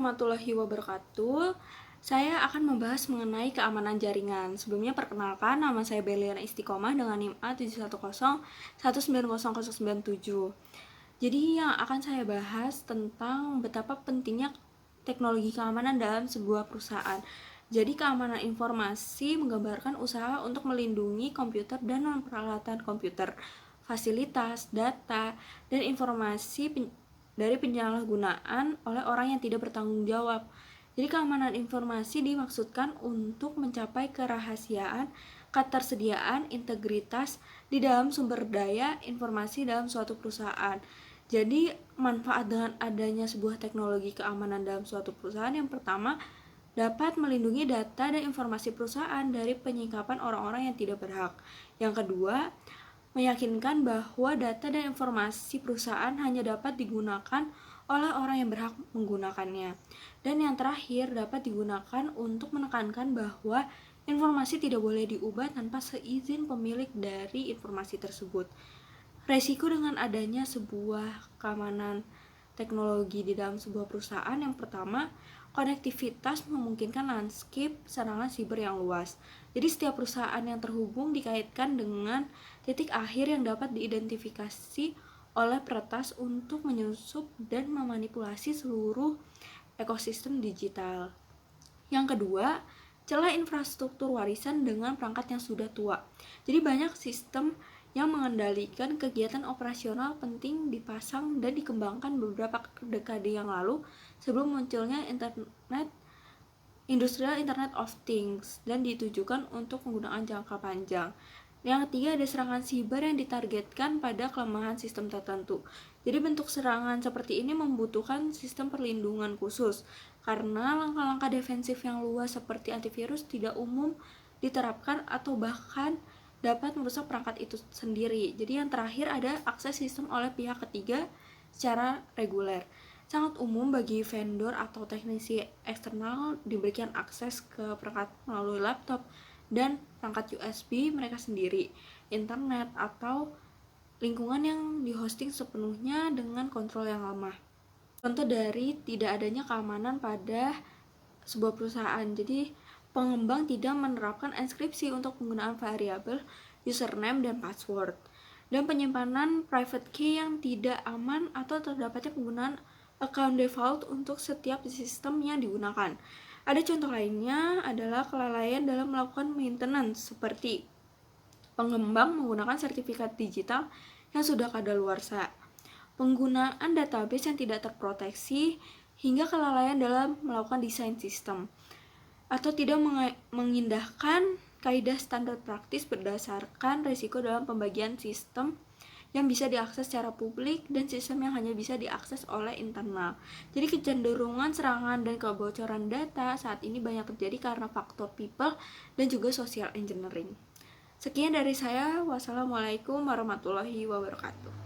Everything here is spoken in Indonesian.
warahmatullahi wabarakatuh. Saya akan membahas mengenai keamanan jaringan. Sebelumnya perkenalkan, nama saya Beliana Istiqomah dengan NIM A710190097. Jadi yang akan saya bahas tentang betapa pentingnya teknologi keamanan dalam sebuah perusahaan. Jadi keamanan informasi menggambarkan usaha untuk melindungi komputer dan peralatan komputer, fasilitas, data, dan informasi dari penyalahgunaan oleh orang yang tidak bertanggung jawab. Jadi keamanan informasi dimaksudkan untuk mencapai kerahasiaan, ketersediaan, integritas di dalam sumber daya informasi dalam suatu perusahaan. Jadi manfaat dengan adanya sebuah teknologi keamanan dalam suatu perusahaan yang pertama dapat melindungi data dan informasi perusahaan dari penyikapan orang-orang yang tidak berhak. Yang kedua, meyakinkan bahwa data dan informasi perusahaan hanya dapat digunakan oleh orang yang berhak menggunakannya. Dan yang terakhir, dapat digunakan untuk menekankan bahwa informasi tidak boleh diubah tanpa seizin pemilik dari informasi tersebut. Resiko dengan adanya sebuah keamanan teknologi di dalam sebuah perusahaan yang pertama, konektivitas memungkinkan landscape serangan siber yang luas. Jadi setiap perusahaan yang terhubung dikaitkan dengan titik akhir yang dapat diidentifikasi oleh peretas untuk menyusup dan memanipulasi seluruh ekosistem digital. Yang kedua, celah infrastruktur warisan dengan perangkat yang sudah tua. Jadi banyak sistem yang mengendalikan kegiatan operasional penting dipasang dan dikembangkan beberapa dekade yang lalu sebelum munculnya Industrial Internet of Things dan ditujukan untuk penggunaan jangka panjang. Yang ketiga, ada serangan siber yang ditargetkan pada kelemahan sistem tertentu. Jadi bentuk serangan seperti ini membutuhkan sistem perlindungan khusus karena langkah-langkah defensif yang luas seperti antivirus tidak umum diterapkan atau bahkan dapat merusak perangkat itu sendiri. Jadi yang terakhir ada akses sistem oleh pihak ketiga secara reguler. Sangat umum bagi vendor atau teknisi eksternal diberikan akses ke perangkat melalui laptop dan perangkat USB mereka sendiri, internet, atau lingkungan yang dihosting sepenuhnya dengan kontrol yang lemah. Contoh dari tidak adanya keamanan pada sebuah perusahaan. Jadi pengembang tidak menerapkan enkripsi untuk penggunaan variabel username dan password, dan penyimpanan private key yang tidak aman atau terdapatnya penggunaan account default untuk setiap sistem yang digunakan. Ada contoh lainnya adalah kelalaian dalam melakukan maintenance seperti pengembang menggunakan sertifikat digital yang sudah kadaluarsa, penggunaan database yang tidak terproteksi, hingga kelalaian dalam melakukan desain sistem, atau tidak mengindahkan kaidah standar praktis berdasarkan risiko dalam pembagian sistem yang bisa diakses secara publik dan sistem yang hanya bisa diakses oleh internal. Jadi kecenderungan serangan dan kebocoran data saat ini banyak terjadi karena faktor people dan juga social engineering. Sekian dari saya. Wassalamualaikum warahmatullahi wabarakatuh.